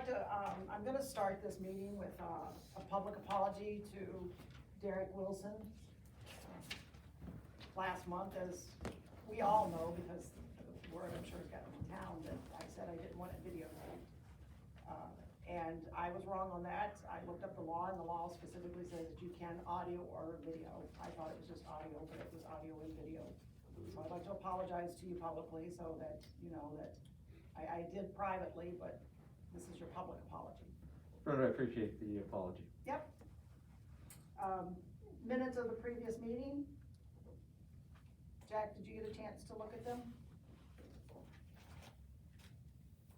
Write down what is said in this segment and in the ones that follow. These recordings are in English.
to, I'm gonna start this meeting with, a public apology to Derek Wilson. Last month, as we all know, because the word I'm sure got in town, that I said I didn't want it videotaped. And I was wrong on that. I looked up the law, and the law specifically says that you can audio or video. I thought it was just audio, but it was audio and video. So I'd like to apologize to you publicly, so that you know that I did privately, but this is your public apology. Fred, I appreciate the apology. Yep. Minutes of the previous meeting. Jack, did you get a chance to look at them?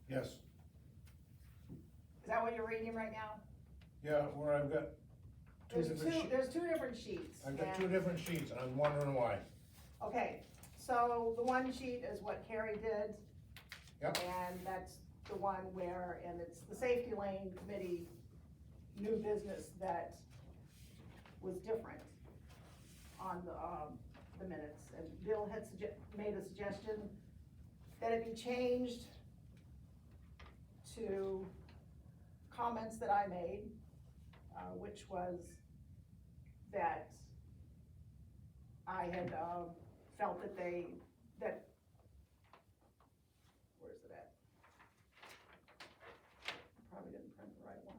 Yes, Is that what you're reading right now? yeah, where I've got two different sheets. There's two different sheets. I've got and- two different sheets, and I'm wondering why. Okay, so the one sheet is what Carrie did. Yep. And that's the one where, and it's the safety lane committee, new business that was different on the minutes. And Bill had made a suggestion that it be changed to comments that I made, which was that I had, felt that where's it at? Probably didn't print the right one.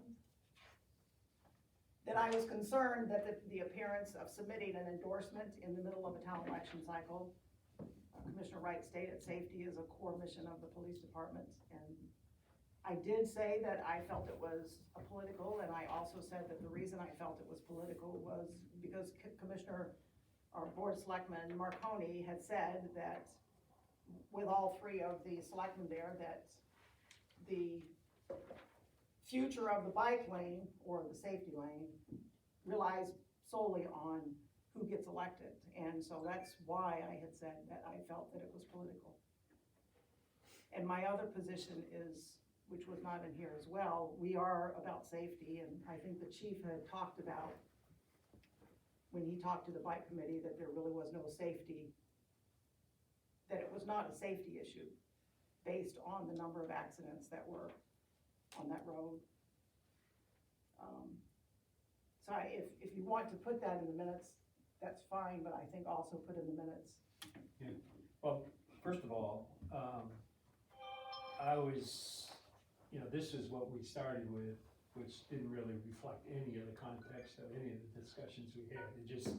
That I was concerned that the appearance of submitting an endorsement in the middle of a town election cycle. Commissioner Wright stated safety is a core mission of the police department, and I did say that I felt it was a political, and I also said that the reason I felt it was political was because Commissioner, or Board Selectman Marconi had said that with all three of the selectmen there, that the future of the bike lane or the safety lane relies solely on who gets elected. And so that's why I had said that I felt that it was political. And my other position is, which was not in here as well, we are about safety, and I think the chief had talked about, when he talked to the bike committee, that there really was no safety, that it was not a safety issue based on the number of accidents that were on that road. So if you want to put that in the minutes, that's fine, but I think also put in the minutes. Yeah, well, first of all, I was, this is what we started with, which didn't really reflect any of the context of any of the discussions we had. It just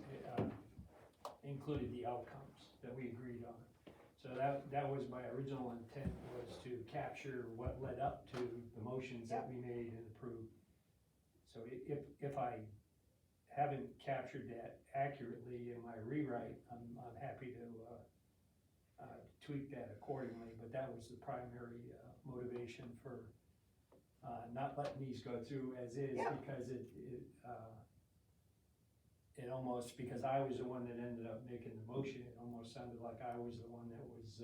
included the outcomes that we agreed on. So that was my original intent, was to capture what led up to the motions that we made and approved. So if I haven't captured that accurately in my rewrite, I'm happy to tweak that accordingly, but that was the primary motivation for not letting these go through as is, because it almost, because I was the one that ended up making the motion, it almost sounded like I was the one that was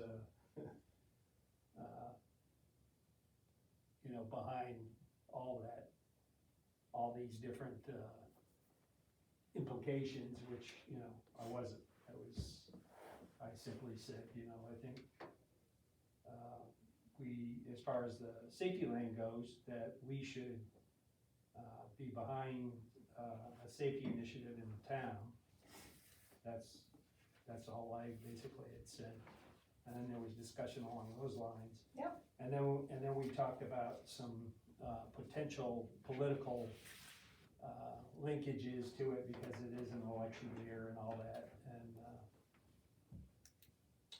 behind all that, all these different implications, which I wasn't. I simply said, I think as far as the safety lane goes, that we should be behind a safety initiative in the town. That's all I basically had said. And then there was discussion along those lines. Yep. And then we talked about some potential political linkages to it, because it is an election year and all that. And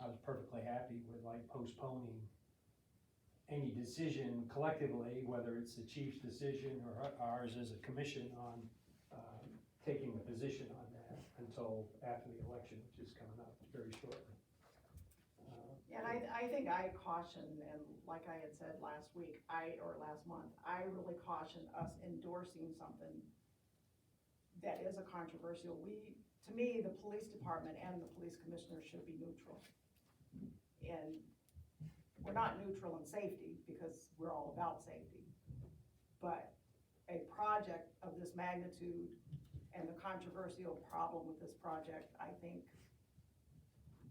I was perfectly happy with postponing any decision collectively, whether it's the chief's decision or ours as a commission, on taking a position on that until after the election, which is coming up very shortly. And I think I caution, and like I had said last week, or last month, I really caution us endorsing something that is a controversial. To me, the police department and the police commissioner should be neutral. And we're not neutral in safety, because we're all about safety. But a project of this magnitude and the controversial problem with this project, I think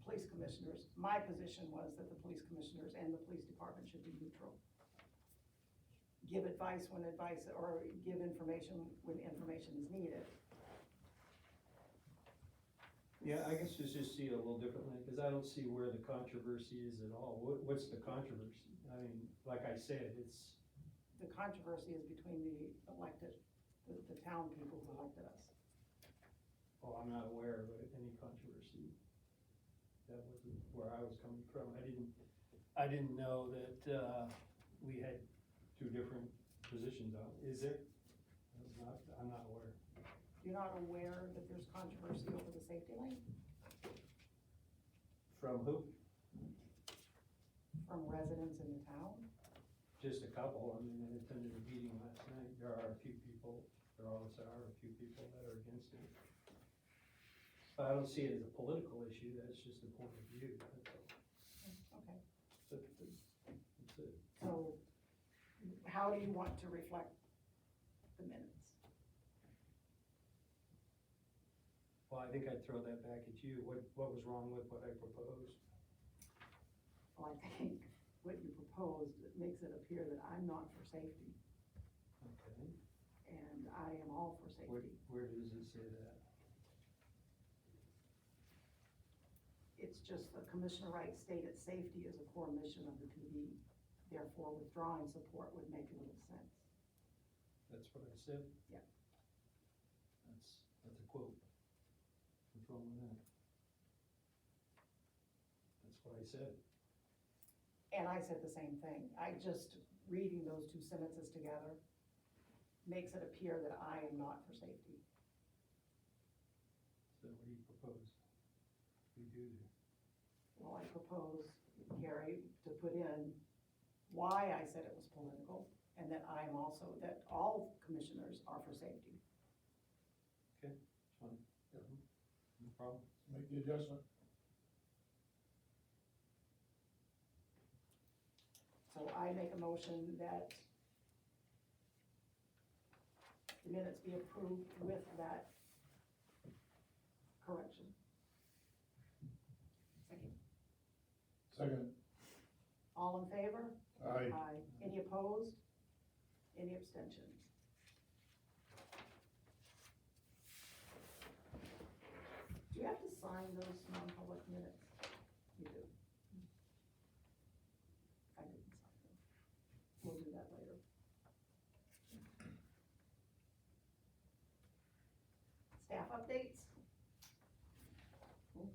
police commissioners, my position was that the police commissioners and the police department should be neutral. give advice when advice, or give information when information is needed. Yeah, I guess just see it a little differently, because I don't see where the controversy is at all. What's the controversy? I mean, like I said, it's, The controversy is between the elected, the town people who elected us. well, I'm not aware of any controversy. That wasn't where I was coming from. I didn't know that, we had two different positions on. Is there? I'm not aware. You're not aware that there's controversy over the safety lane From who? from residents in the town? Just a couple. I mean, I attended a meeting last night. There are a few people, there always are a few people that are against it. But I don't see it as a political issue. That's just a point of view. That's all. Okay, That's it. so how do you want to reflect the minutes? Well, I think I'd throw that back at you. What was wrong with what I proposed? Well, I think what you proposed makes it appear that I'm not for safety, Okay. and I am all for safety. Where does it say that? It's just that Commissioner Wright stated safety is a core mission of the PD. Therefore, withdrawing support would make little sense. That's what I said? Yeah. That's a quote. What's wrong with that? That's what I said. And I said the same thing. I just, reading those two sentences together makes it appear that I am not for safety. So what do you propose? We do there. Well, I propose, Gary, to put in why I said it was political, and that I am also, that all commissioners are for safety. Fine. No problem. Make the adjustment. So I make a motion that the minutes be approved with that correction. Second. Second. All in favor? Aye. Aye. Any opposed? Any abstentions? Do you have to sign those non-public minutes? You do. I didn't sign them. We'll do that later. Staff updates?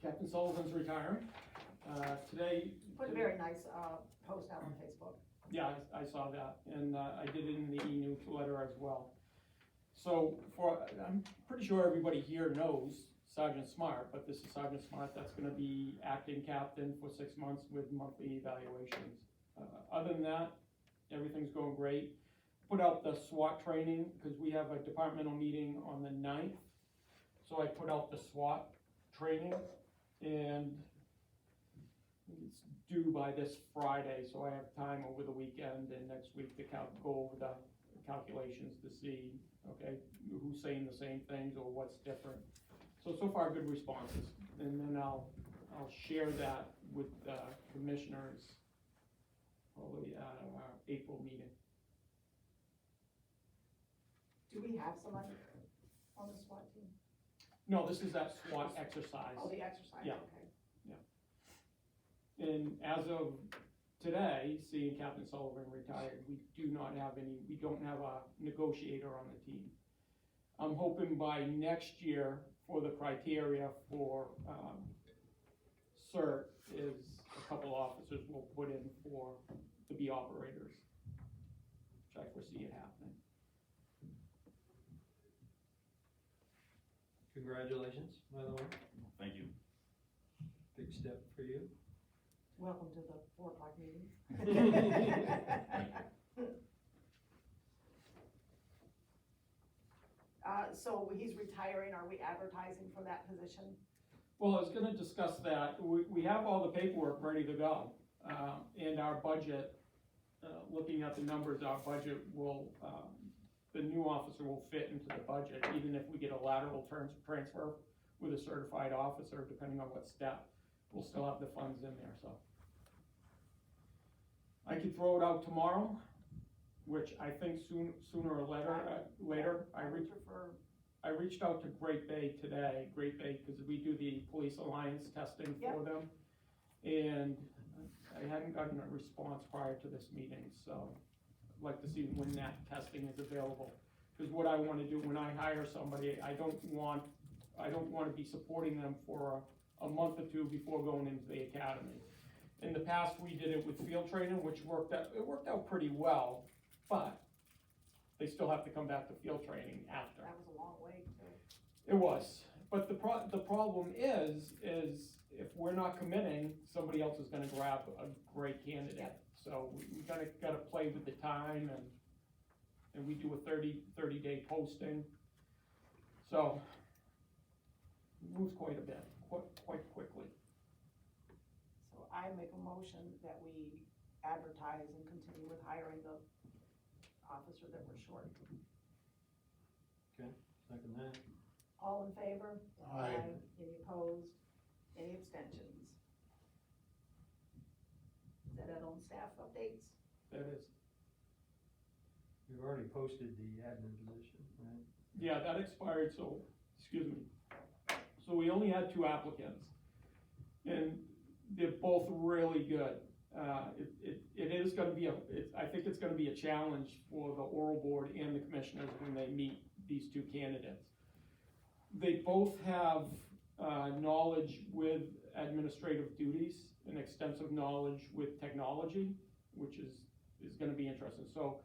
Captain Sullivan's retiring. Today. You put a very nice, post out on Facebook. Yeah, I saw that, and I did it in the e-newsletter as well. So I'm pretty sure everybody here knows Sergeant Smart, but this is Sergeant Smart that's gonna be acting captain for 6 months with monthly evaluations. Other than that, everything's going great. Put out the SWAT training, because we have a departmental meeting on the 9th. So I put out the SWAT training, and it's due by this Friday, so I have time over the weekend and next week to go over the calculations to see, okay, who's saying the same things or what's different. So far, good responses, and then I'll share that with the commissioners probably at our April meeting. Do we have somebody on the SWAT team? No, this is that SWAT exercise. Oh, the exercise, Yeah. okay. And as of today, seeing Captain Sullivan retired, we don't have a negotiator on the team. I'm hoping by next year for the criteria for, CERT is a couple officers will put in to be operators, which I foresee it happening. Congratulations, by the way. Thank you. Big step for you. Welcome to the 4 o'clock meeting. So he's retiring, are we advertising for that position? Well, I was gonna discuss that. We have all the paperwork ready to go, and our budget, looking at the numbers, our budget will, the new officer will fit into the budget, even if we get a lateral transfer with a certified officer, depending on what step, we'll still have the funds in there, so. I could throw it out tomorrow, which I think sooner or later, I would prefer, I reached out to Great Bay today, because we do the Police Alliance testing for Yep. them. And I hadn't gotten a response prior to this meeting, so I'd like to see when that testing is available. Because what I wanna do when I hire somebody, I don't wanna be supporting them for a month or two before going into the academy. In the past, we did it with field training, which worked out pretty well, but they still have to come back to field training after. that was a long way to, It was, but the problem is if we're not committing, somebody else is gonna grab a great candidate. So we gotta play with the time and we do a 30-day posting. So, it moves quite a bit, quite quickly. so I make a motion that we advertise and continue with hiring the officer that we're short. Second that. All in favor? Aye. Any opposed? Any abstentions? Is that it on staff updates? That is, We've already posted the admin position, right? yeah, that expired, so, excuse me. So we only had 2 applicants, and they're both really good. It is gonna be I think it's gonna be a challenge for the oral board and the commissioners when they meet these 2 candidates. They both have, knowledge with administrative duties and extensive knowledge with technology, which is gonna be interesting. So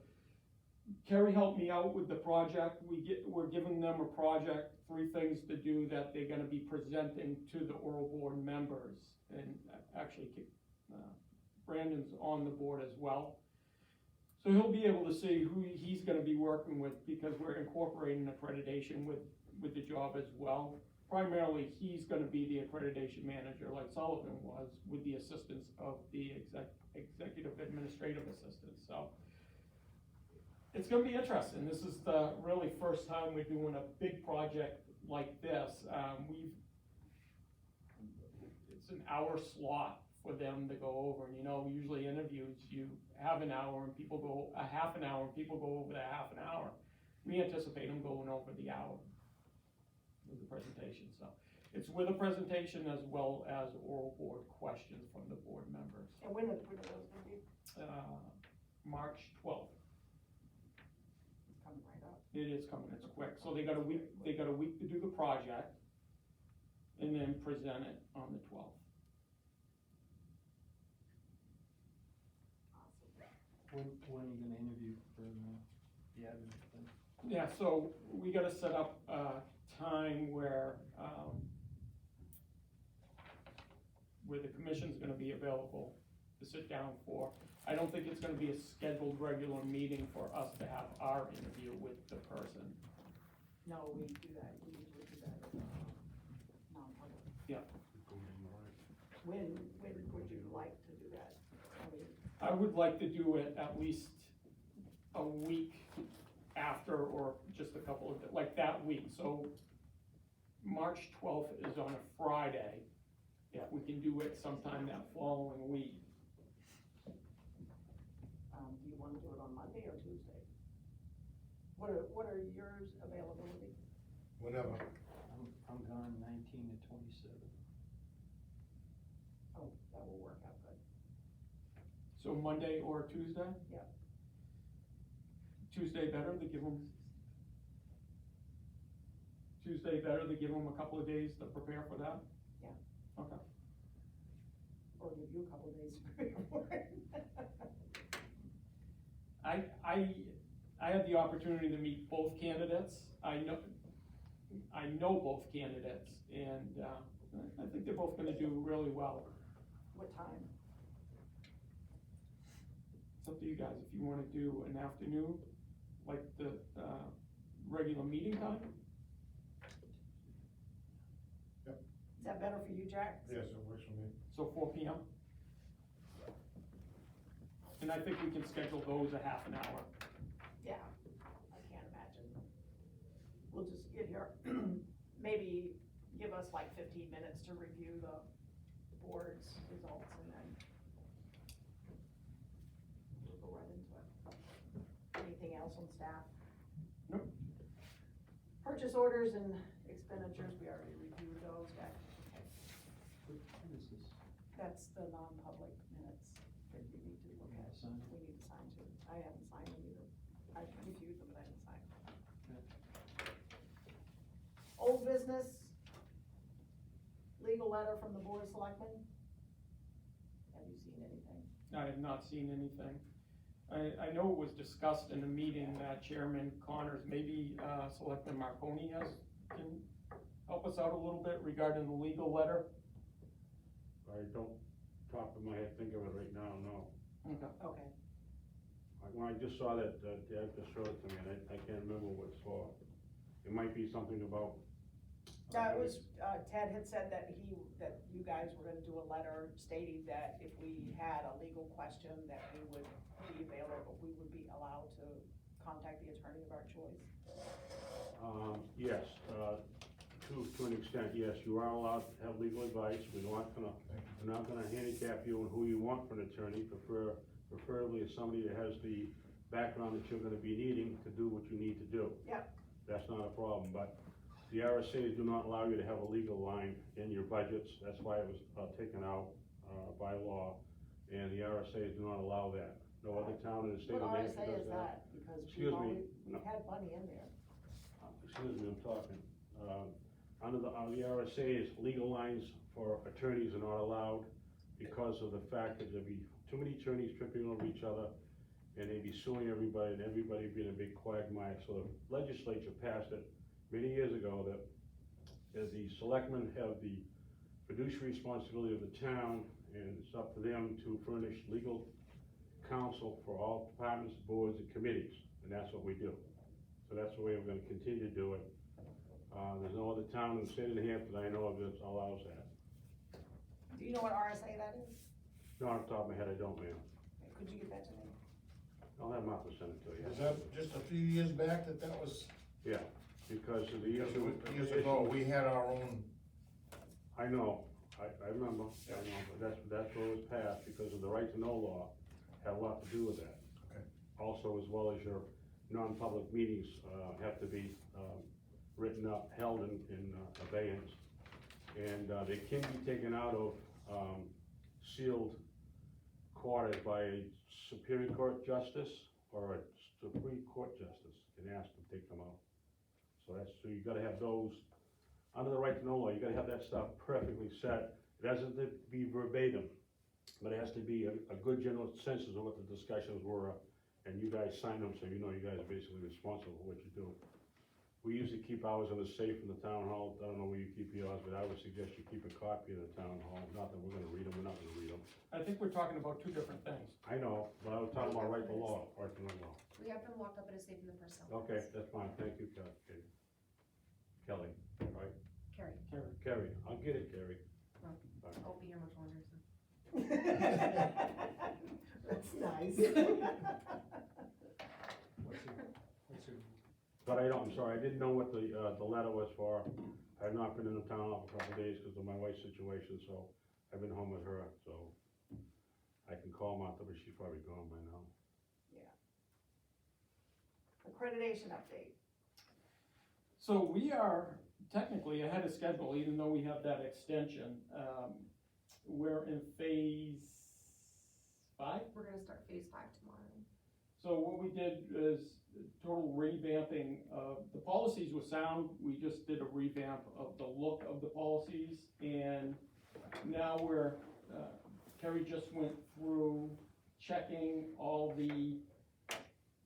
Kerry helped me out with the project. We're giving them a project, 3 things to do that they're gonna be presenting to the oral board members. And actually, Brandon's on the board as well. So he'll be able to see who he's gonna be working with, because we're incorporating accreditation with the job as well. Primarily, he's gonna be the accreditation manager like Sullivan was, with the assistance of the executive administrative assistant, so. It's gonna be interesting. This is the really first time we're doing a big project like this. It's an hour slot for them to go over, and usually interviews, you have an hour and people go a half an hour, and people go over the half an hour. We anticipate them going over the hour with the presentation, so. It's with a presentation as well as oral board questions from the board members. And when are those gonna be? March 12th. It's coming right up. It is coming, it's quick, so they got a week to do the project, and then present it on the 12th. Awesome. When are you gonna interview for the admin thing? Yeah, so we gotta set up a time where the commission's gonna be available to sit down for. I don't think it's gonna be a scheduled regular meeting for us to have our interview with the person. No, we do that, we usually do that as non-public. Yeah. When would you like to do that? I mean, I would like to do it at least a week after, or just a couple of, like that week, so March 12th is on a Friday. Yeah, we can do it sometime that following week. do you wanna do it on Monday or Tuesday? What are yours availability? Whenever. I'm gone 19 to 27. Oh, that will work out good. So Monday or Tuesday? Yeah. Tuesday better to give them a couple of days to prepare for that? Yeah. Okay. Or give you a couple of days to prepare for it. I had the opportunity to meet both candidates. I know both candidates, and I think they're both gonna do really well. What time? It's up to you guys, if you wanna do an afternoon, like the regular meeting time. Is that better for you, Jack? Yes, it works for me. So 4 p.m. And I think we can schedule those a half an hour. Yeah, I can't imagine. We'll just get here, maybe give us like 15 minutes to review the board's results, and then we'll go right into it. else on staff? Nope. Purchase orders and expenditures, we already reviewed those, okay. What is this? That's the non-public minutes that you need to look at. Sign. We need to sign too. I haven't signed them either. I reviewed them, but I haven't signed them. Old business, legal letter from the Board of Selectmen. Have you seen anything? I have not seen anything. I know it was discussed in a meeting that Chairman Connors, maybe, Selectman Marconi can help us out a little bit regarding the legal letter. I don't, top of my head, think of it right now, no. Okay. Okay. When I just saw that, Dad just showed it to me, and I can't remember what it's for. It might be something about. It was, Ted had said that that you guys were gonna do a letter stating that if we had a legal question, that we would be available, we would be allowed to contact the attorney of our choice. Yes, to an extent, yes, you are allowed to have legal advice. We're not gonna handicap you on who you want for an attorney, preferably as somebody that has the background that you're gonna be needing to do what you need to do. Yep. That's not a problem, but the RSA's do not allow you to have a legal line in your budgets. That's why it was taken out by law, and the RSA's do not allow that. No other town in the state of New Hampshire What RSA does is that? Because Excuse me. we've had money in there. Excuse me, I'm talking. Under the RSA's, legal lines for attorneys are not allowed because of the fact that there'd be too many attorneys tripping over each other, and they'd be suing everybody, and everybody being a big quagmire. So the legislature passed it many years ago that the selectmen have the fiduciary responsibility of the town, and it's up to them to furnish legal counsel for all departments, boards, and committees, and that's what we do. So that's the way we're gonna continue to do it. There's no other town in the state of New Hampshire that I know of that allows that. Do you know what RSA that is? No, off the top of my head, I don't, ma'am. Could you get that to me? I'll have Martha send it to you. Is that just a few years back that was, Yeah, because of the issue. years ago, we had our own, I know, I remember, I know, but that's what was passed because of the right to know law, had a lot to do with that. Okay. Also, as well as your non-public meetings, have to be, written up, held in abeyance. And, they can be taken out of, sealed quarters by a Superior Court Justice or a Supreme Court Justice can ask to take them out. So so you gotta have those, under the right to know law, you gotta have that stuff perfectly set. It doesn't have to be verbatim, but it has to be a good general census of what the discussions were, and you guys sign them, so you know you guys are basically responsible for what you do. We usually keep ours in the safe in the town hall. I don't know where you keep yours, but I would suggest you keep a copy in the town hall. Not that we're gonna read them, we're not gonna read them. I think we're talking about two different things. I know, but I was talking about right to law, right to know law. We have them locked up in a safe in the personnel. Okay, that's fine, thank you, Kelly, right? Carrie, Kerry, I'll get it, Kerry. I won't be here much longer, so. That's nice. What's it? But I'm sorry, I didn't know what the letter was for. I have not been in the town hall for a couple of days because of my wife's situation, so I've been home with her, so I can call Martha, but she's probably gone by now. Accreditation update. So we are technically ahead of schedule, even though we have that extension. We're in phase 5. We're gonna start phase 5 tomorrow. So what we did is total revamping of, the policies were sound, we just did a revamp of the look of the policies, and now Kerry just went through checking all the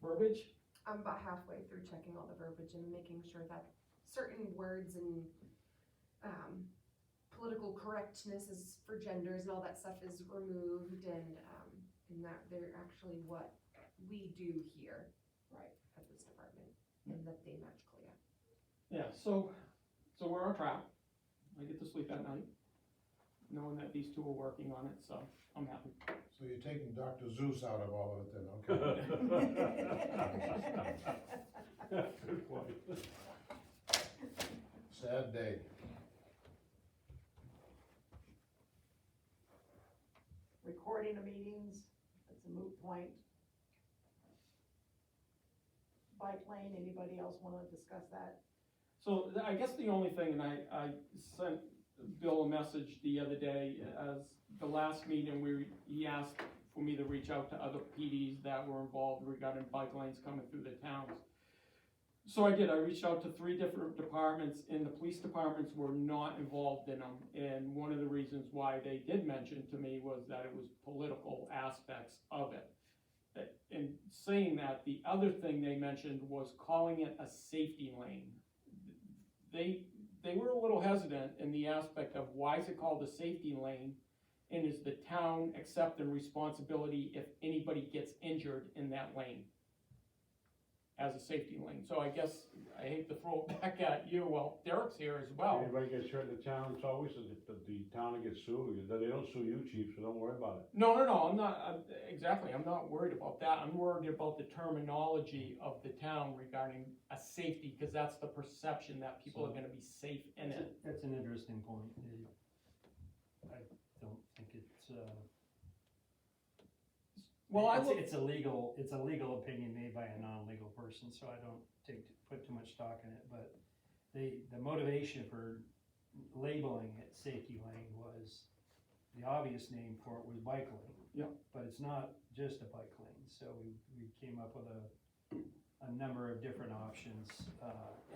verbiage. I'm about halfway through checking all the verbiage and making sure that certain words and, political correctness is for genders and all that stuff is removed and that they're actually what we do here. Right. At this department, and that they match CLIA. Yeah, so we're on track. I get to sleep at night, knowing that these two are working on it, so I'm happy. so you're taking Dr. Zeus out of all of it then, okay? Good point. Sad day. Recording of meetings, that's a moot point. bike lane, anybody else wanna discuss that? So I guess the only thing, and I sent Bill a message the other day, as the last meeting, he asked for me to reach out to other PDs that were involved regarding bike lanes coming through the towns. So I did, I reached out to 3 different departments, and the police departments were not involved in them. And one of the reasons why they did mention to me was that it was political aspects of it. In saying that, the other thing they mentioned was calling it a safety lane. They were a little hesitant in the aspect of why is it called a safety lane? And is the town accepting responsibility if anybody gets injured in that lane as a safety lane? So I guess, I hate to throw it back at you, well, Derek's here as well. Anybody gets hurt in the town, it's always the town that gets sued, they don't sue you, chief, so don't worry about it. No, I'm not, exactly, I'm not worried about that, I'm worried about the terminology of the town regarding a safety, because that's the perception that people are gonna be safe in it. That's an interesting point. I don't think it's, Well, it's a legal opinion made by a non-legal person, so I don't put too much stock in it, but the motivation for labeling it safety lane was, the obvious name for it was bike lane. Yeah. But it's not just a bike lane, so we came up with a number of different options,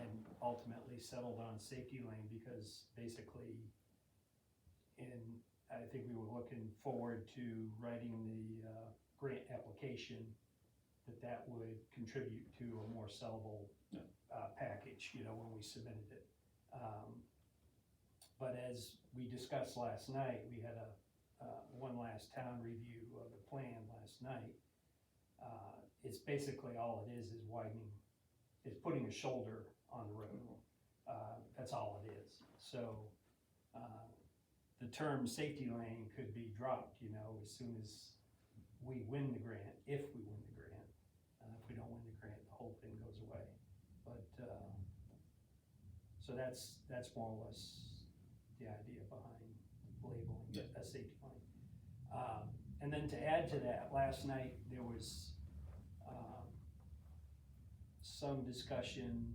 and ultimately settled on safety lane because basically, I think we were looking forward to writing the grant application that would contribute to a more sellable package, when we submitted it. But as we discussed last night, we had one last town review of the plan last night. It's basically all it is widening, it's putting a shoulder on the road. That's all it is. So the term safety lane could be dropped, as soon as we win the grant, if we win the grant. If we don't win the grant, the whole thing goes away. But, so that's more or less the idea behind labeling it a safety lane. And then to add to that, last night there was some discussion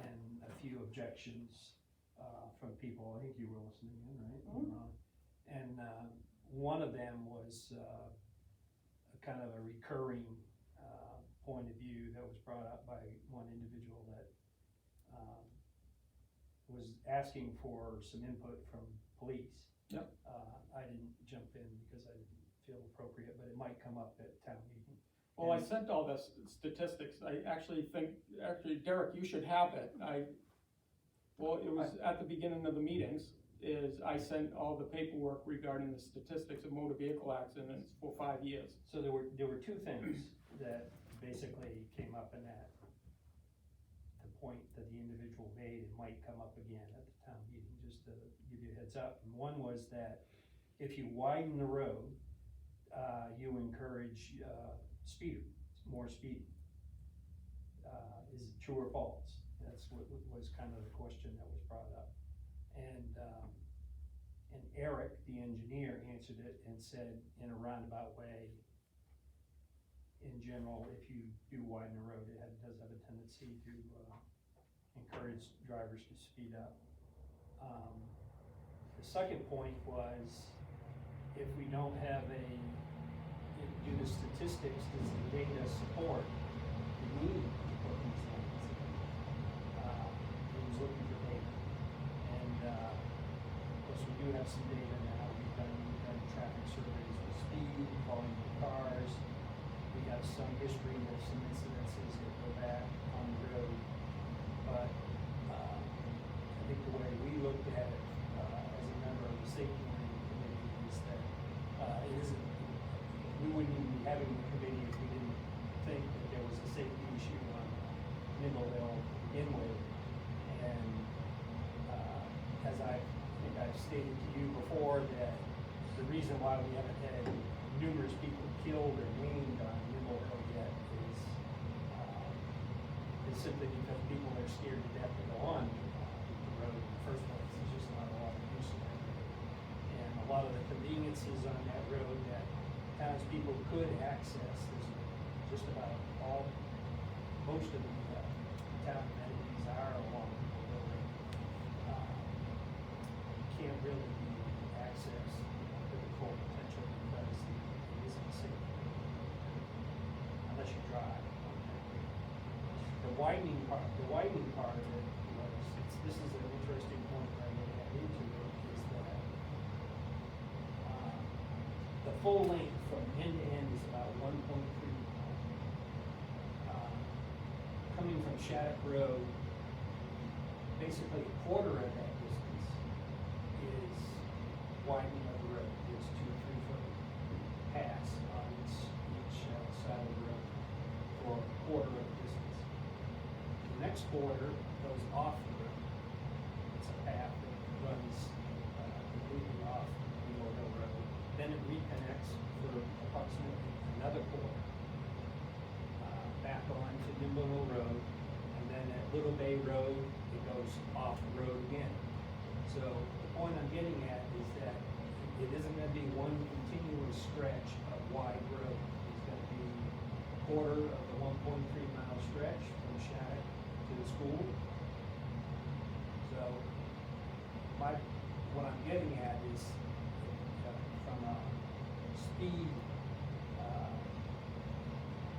and a few objections from people. I think you were listening in, right? Mhm. And one of them was a kind of a recurring point of view that was brought up by one individual that was asking for some input from police. Yep. I didn't jump in because I didn't feel appropriate, but it might come up at town meeting. Well, I sent all the statistics, I actually think, Derek, you should have it, it was at the beginning of the meetings, I sent all the paperwork regarding the statistics of motor vehicle accidents for 5 years. So there were 2 things that basically came up in that, the point that the individual made, it might come up again at the town meeting, just to give you a heads up. And one was that if you widen the road, you encourage more speeding. Is it true or false? That's what was kind of the question that was brought up. And Eric, the engineer, answered it and said, in a roundabout way, in general, if you do widen the road, it does have a tendency to encourage drivers to speed up. The second point was, if we don't have do the statistics, does the data support the need to put these lanes in? He was looking for data. And of course, we do have some data now. We've done traffic surveys with speed, volume of cars. We have some history of some incidences that go back on the road. But I think the way we looked at it as a member of the safety planning committee is that we wouldn't even be having the committee if we didn't think that there was a safety issue on Nimble Hill to begin with. And as I think I've stated to you before, that the reason why we haven't had numerous people killed or maimed on Nimble Hill yet is simply because people are scared to death to go on the road in the first place. There's just not a lot of use of that road. And a lot of the conveniences on that road that townspeople could access, there's just about most most of the town amenities are along the building. Can't really be accessed to the full potential because it isn't safe. Unless you drive. The widening part of it was, this is an interesting point that I'm gonna add into it, is that the full length from end to end is about 1.3 miles. Coming from Shattuck Road, basically a quarter of that distance is widening of the road. There's 2 3-foot paths on each side of the road for a quarter of the distance. The next quarter goes off the road. It's a path that runs completely off Nimble Hill Road. Then it reconnects for approximately another quarter back on to Nimble Hill Road. And then at Little Bay Road, it goes off the road again. So the point I'm getting at is that it isn't gonna be one continuous stretch of wide road. It's gonna be a quarter of the 1.3-mile stretch from Shattuck to the school. So what I'm getting at is from a speed,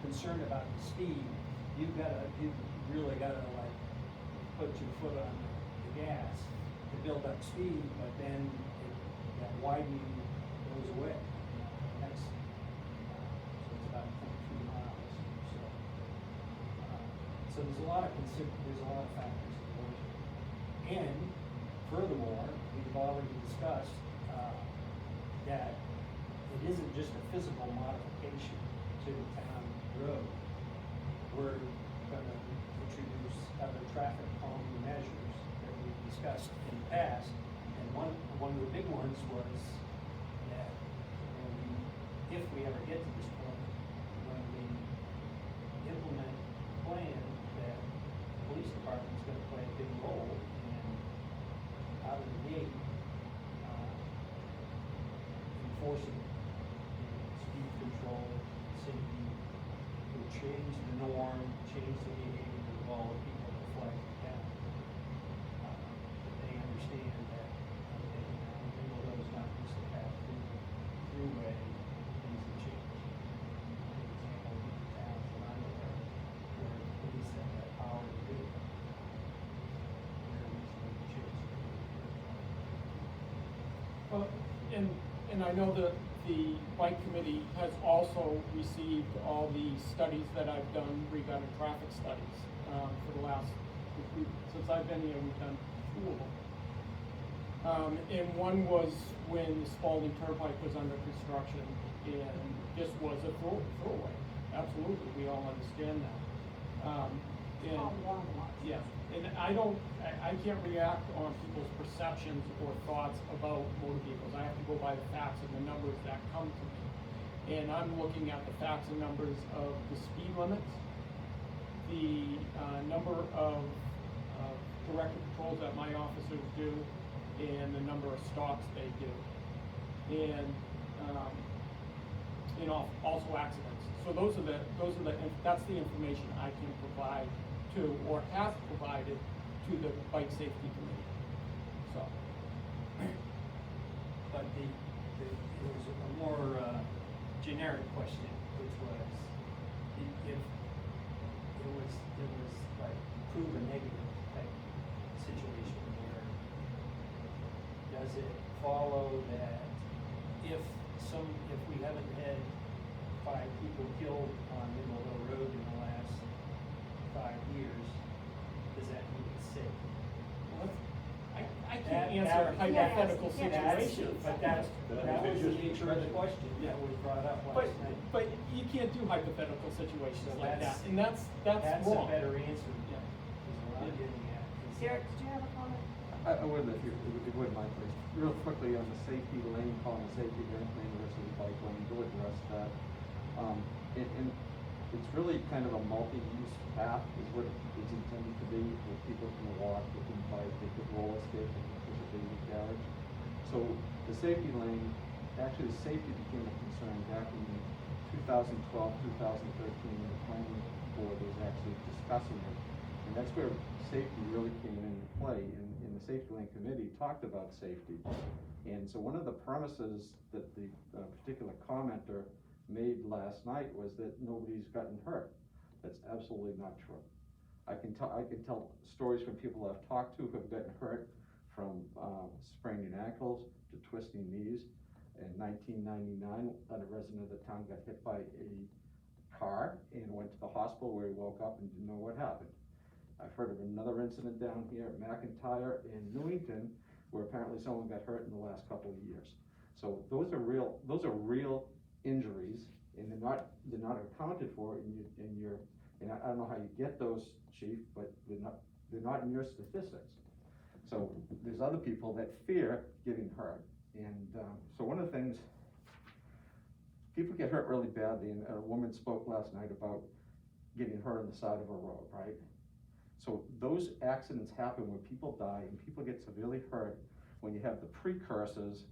concern about the speed, you've really gotta like put your foot on the gas to build up speed, but then that widening goes away. That's, so it's about 0.3 miles, so there's a lot of factors to go into. And furthermore, we've already discussed, that it isn't just a physical modification to the town road. We're gonna introduce other traffic calming measures that we've discussed in the past. And one of the big ones was that if we ever get to this point, when we implement a plan that the police department's gonna play a big role in out of the gate, enforcing speed control, safety, will change the norm, change the behavior of all the people that flag the town. That they understand that, okay, Nimble Hill's not just a path throughway, things have changed. For example, the towns that I'm aware of, where police have that power to do it. Where these things change. Well, and I know that the bike committee has also received all the studies that I've done regarding traffic studies, for the last, since I've been here, we've done 2 of them. And one was when the Spalding Turnpike was under construction, and this was a throwaway, absolutely, we all understand that. And, yeah, and I can't react on people's perceptions or thoughts about motor vehicles. I have to go by the facts and the numbers that come to me. And I'm looking at the facts and numbers of the speed limits, the number of corrective patrols that my officers do, and the number of stops they do. And, also accidents. So that's the information I can provide to, or have provided to the bike safety committee, so. But there was a more generic question, which was, if it was like prove a negative type situation where, does it follow that if we haven't had 5 people killed on Nimble Hill Road in the last 5 years, does that mean it's safe? I can't answer a hypothetical situation. But that was the nature of the question that was brought up last night. But you can't do hypothetical situations So like that, that's- and that's That's a wrong. better answer, Yeah. is what I'm getting at. is Derek, did you have a comment? I would, if you would mind, please. Real quickly on the safety lane, calling the safety lane versus the bike lane, go address that. And it's really kind of a multi-use path is what it's intended to be, where people can walk, they can bike, they can roller skate, they can push a baby carriage. So the safety lane, actually the safety became a concern back in 2012, 2013, when the planning board was actually discussing discussing it. And that's where safety really came into play, and the Safety Lane Committee talked about safety. And so one of the premises that the particular commenter made last night was that nobody's gotten hurt. That's absolutely not true. I can tell stories from people I've talked to who have gotten hurt, from spraining ankles to twisting knees. In 1999, a resident of the town got hit by a car and went to the hospital, where he woke up and didn't know what happened. I've heard of another incident down here at McIntyre in Newington, where apparently someone got hurt in the last couple of years. So those are real injuries, and they're not accounted for in your, and I don't know how you get those, chief, but they're not in your statistics. So there's other people that fear getting hurt. And so one of the things, people get hurt really badly, and a woman spoke last night about getting hurt on the side of a road, right? So those accidents happen when people die and people get severely hurt when you have the precursors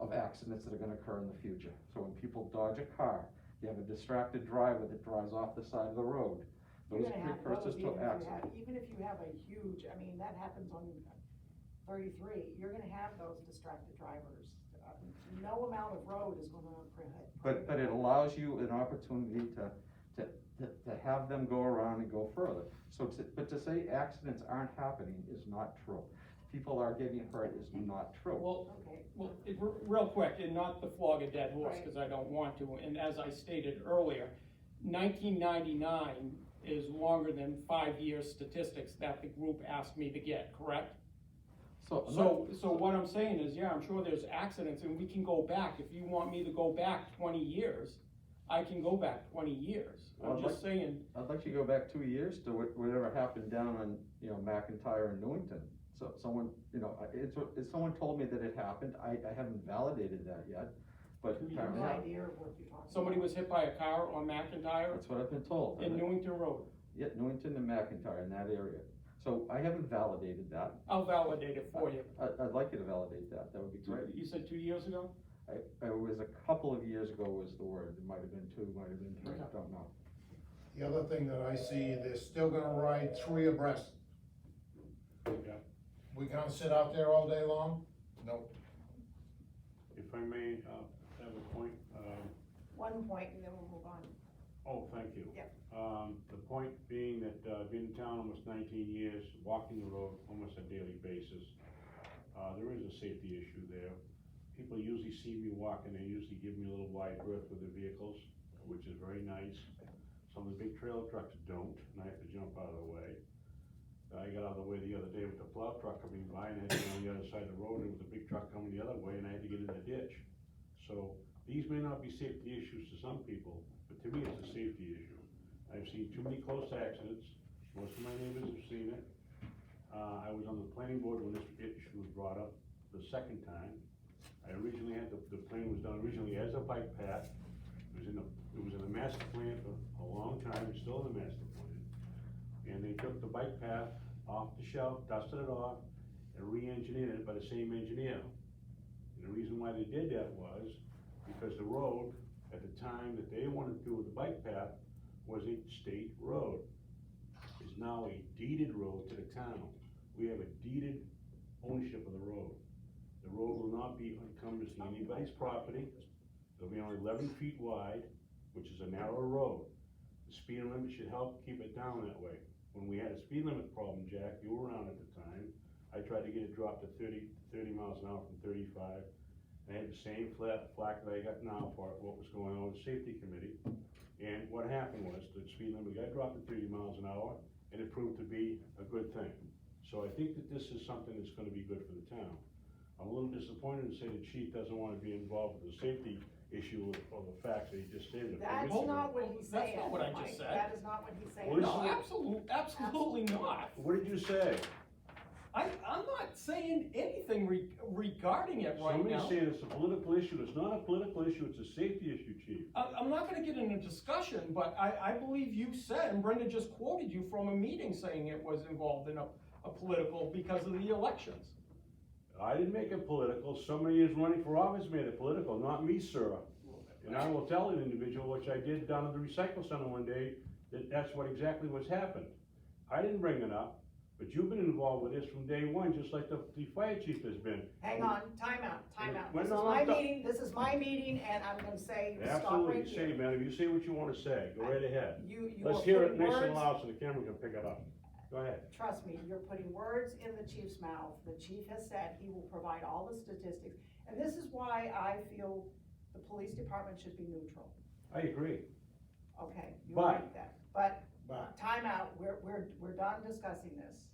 of accidents that are gonna occur in the future. So when people dodge a car, you have a distracted driver that drives off the side of the road. Those You're gonna have precursors those to accidents. even if you have a huge, I mean, that happens on 33, you're gonna have those distracted drivers. No amount of road is gonna prohibit. But it allows you an opportunity to have them go around and go further. But to say accidents aren't happening is not true. People are getting hurt is not true. Okay. Well, real quick, and not to flog a dead horse, Right. because I don't want to, and as I stated earlier, 1999 is longer than 5 years statistics that the group asked me to get, correct? So what I'm saying is, yeah, I'm sure there's accidents, and we can go back, if you want me to go back 20 years, I can go back 20 years. Well, I'm I'd just saying, I'd like you to go back 2 years to whatever happened down on, McIntyre and Newington. So someone, someone told me that it happened. I haven't validated that yet, but Two years. No apparently, idea of what you're talking about. somebody was hit by a car on McIntyre that's what I've been told. in Newington Road. Yeah, Newington and McIntyre, in that area. So I haven't validated that. I'll validate it for you. I'd like you to validate that. That would be great. You said 2 years ago? It was a couple of years ago was the word. It might have been 2, might have been 3, Okay. don't know. The other thing that I see, they're still gonna ride 3 abreast. Yeah. We gonna sit out there all day long? No. If I may, have a point, 1 point and then we'll move on. oh, thank you. Yep. The point being that, been in town almost 19 years, walking the road almost a daily basis. There is a safety issue there. People usually see me walking, they usually give me a little wide berth with their vehicles, which is very nice. Some of the big trailer trucks don't, and I have to jump out of the way. I got out of the way the other day with the plow truck coming by, and I had to go on the other side of the road, and there was a big truck coming the other way, and I had to get in the ditch. So, these may not be safety issues to some people, but to me, it's a safety issue. I've seen too many close accidents, most of my neighbors have seen it. I was on the planning board when this issue was brought up the second time. I originally had, the plan was done originally as a bike path. It was in the master plan for a long time, it's still in the master plan. And they took the bike path off the shelf, dusted it off, and re-engineered it by the same engineer. And the reason why they did that was because the road, at the time that they wanted to do with the bike path, was a state road. It's now a deeded road to the town. We have a deeded ownership of the road. The road will not be encumbered to anybody's property. It'll be only 11 feet wide, which is a narrow road. The speed limit should help keep it down that way. When we had a speed limit problem, Jack, you were around at the time, I tried to get it dropped to 30 miles an hour from 35. I had the same flack that I got now for what was going on with the safety committee. And what happened was, the speed limit got dropped to 30 miles an hour, and it proved to be a good thing. So I think that this is something that's gonna be good for the town. I'm a little disappointed to say the chief doesn't wanna be involved with the safety issue of the facts that he just stated. That's not what he's That's saying. not what I just Mike. said. That is not what he's saying. Well, this No, is- absolutely not. What did you say? I'm not saying anything regarding it right Somebody's now. saying it's a political issue. It's not a political issue, it's a safety issue, chief. I'm not gonna get in a discussion, but I believe you said, and Brenda just quoted you from a meeting saying it was involved in a political because of the elections. I didn't make it political. Somebody is running for office made it political, not me, sir. And I will tell an individual, which I did down at the recycle center one day, That's what exactly what's happened. I didn't bring it up, but you've been involved with this from day one, just like the fire chief has been. Hang on, time out. Well, This is no, my I'm done. meeting, this is my meeting, and I'm gonna say, stop right Absolutely, say, here. man, you say what you wanna say, go right ahead. You Let's are hear it putting nice and words, loud so the camera can pick it up. Go ahead. trust me, you're putting words in the chief's mouth. The chief has said he will provide all the statistics, and this is why I feel the police department should be neutral. I agree. Okay, you But- like that, but But time out, we're done discussing this.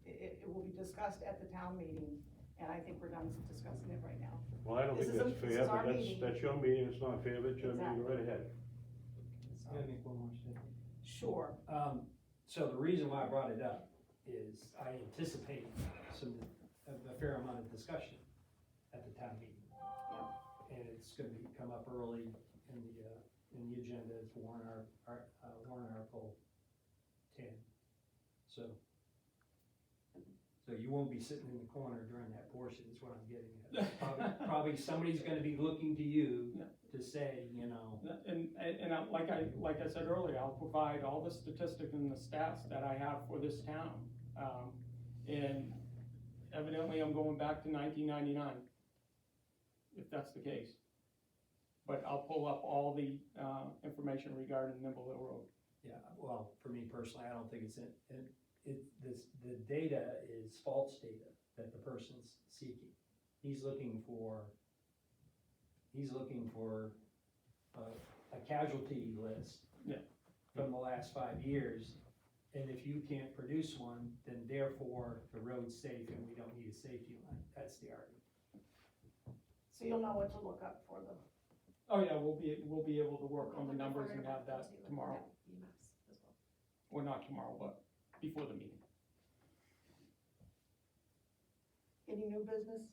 It will be discussed at the town meeting, and I think we're done discussing it right now. Well, I don't This think is that's this fair, is our but meeting. that's your meeting, it's not fair, but your meeting, Exactly. go right ahead. So, Can I make one more statement? sure, So the reason why I brought it up is I anticipate a fair amount of discussion at the town meeting. And it's gonna come up early in the agenda, it's warrant article 10. So you won't be sitting in the corner during that portion, is what I'm getting at. Probably somebody's gonna be looking to you to say, you know, Like I said earlier, I'll provide all the statistics and the stats that I have for this town. And evidently I'm going back to 1999, if that's the case. But I'll pull up all the, information regarding Nimble Hill Road. yeah, well, for me personally, I don't think the data is false data that the person's seeking. He's looking for a casualty list. Yeah. From the last 5 years, and if you can't produce one, then therefore the road's safe and we don't need a safety line. That's the argument. so you'll know what to look up for the, Oh, yeah, we'll be able to work on the numbers and have that tomorrow. EMS as well. Or not tomorrow, but before the meeting. any new business?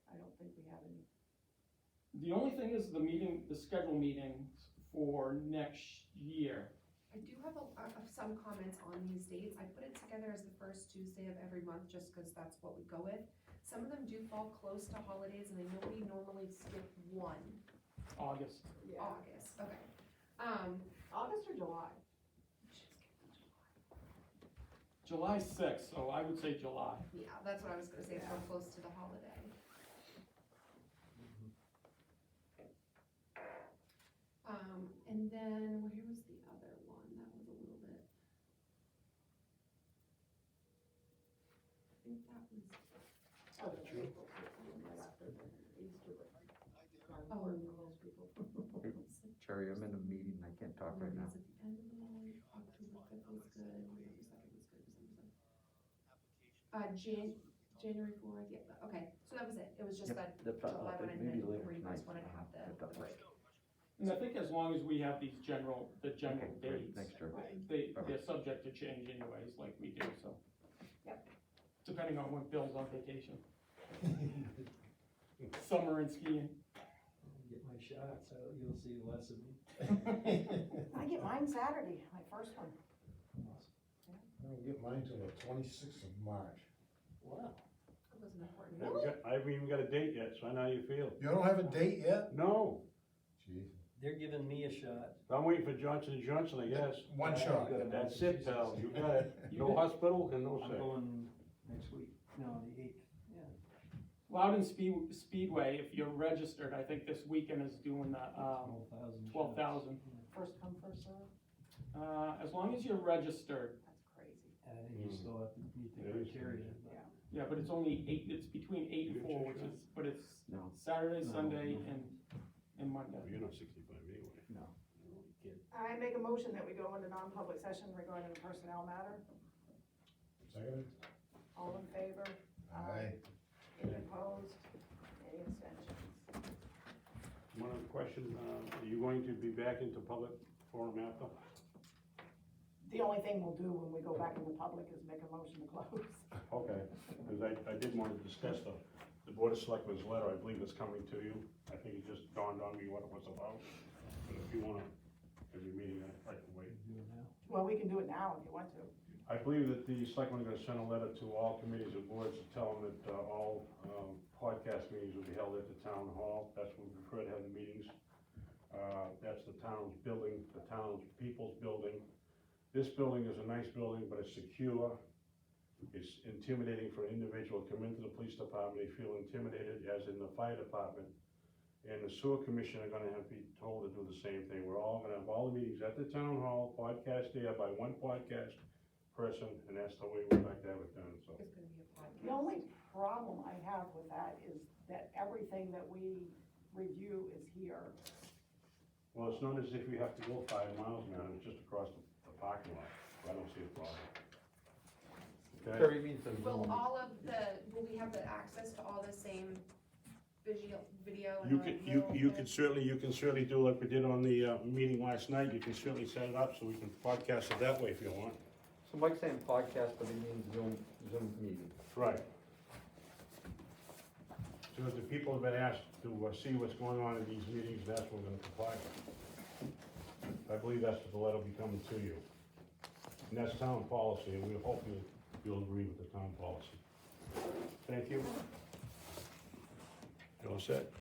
I don't think we have any. The only thing is the scheduled meetings for next year. I do have some comments on these dates. I put it together as the first Tuesday of every month, just cause that's what we go with. Some of them do fall close to holidays, and I know we normally skip one, August. August, okay. August or July? July 6th, so I would say July. Yeah, that's what I was gonna say, it's real close to the holiday. And then, where was the other one? That was a little bit. I think that was, Oh, the April, right after the Easter. Oh. Most people. Cherry, I'm in a meeting, I can't talk right now. holidays at the end of the month, October 5th was good, November 2nd was good, December 7th. January 4th, yeah, okay, so that was it, it was just that July one, and then where you guys wanted to have the break. And I think as long as we have these the general dates, Thanks, Cherry. they're subject to change anyways, like we do, so. Yep. Depending on when Bill's on vacation. Summer and skiing. Get my shot, so you'll see less of me. I get mine Saturday, my first one. I don't get mine till the 26th of March. Wow. It wasn't important. I haven't even got a date yet, so I know how you feel. You don't have a date yet? No, Jeez. They're giving me a shot. I'm waiting for Johnson & Johnson, I guess. One I have to shot. go to That's it, pal, you got it. You No bet. hospital and no I'm sick. going next week, no, the 8th, yeah. Loudon Speedway, if you're registered, I think this weekend is doing the, 12,000. 12,000. First come, first serve, As long as you're registered, that's crazy. And I think you still have to meet the It is criteria. crazy. but- yeah, but it's only it's between 8 and 4, which is, but it's No. Saturday, No, Sunday, no. and Monday. You're not 65 anyway. No. Kid. I make a motion that we go into non-public session regarding a personnel matter. Second? All in favor? Aye. Any opposed? Any abstentions? One other question, are you going to be back into public forum after? The only thing we'll do when we go back into public is make a motion to close. Okay, because I did want to discuss the Board of Selectmen's letter, I believe it's coming to you. I think it just dawned on me what it was about. But if you wanna, have your meeting, I can wait. Do it now. Well, we can do it now if you want to. I believe that the selectmen are gonna send a letter to all committees and boards to tell them that, all, podcast meetings will be held at the town hall. That's when we prefer to have the meetings. That's the town's building, the town's people's building. This building is a nice building, but it's secure. It's intimidating for an individual to come into the police department, they feel intimidated, as in the fire department. And the sewer commission are gonna have to be told to do the same thing. We're all gonna have all the meetings at the town hall, podcast there by one podcast person, and that's the way we'd like to have it done, so. It's gonna be a podcast. The only problem I have with that is that everything that we review is here. Well, it's not as if you have to go 5 miles, man, it's just across the parking lot, I don't see a problem. Okay? Terry means the Will Zoom. will we have the access to all the same video and You like can, you little- can certainly do like we did on the, meeting last night, you can certainly set it up so we can podcast it that way if you want. So Mike's saying podcast, but he means Zoom meeting. Right. So the people have been asked to, see what's going on in these meetings, and that's what we're gonna comply with. I believe that's what the letter will be coming to you. And that's town policy, and we hope you'll agree with the town policy. Thank you. You all set?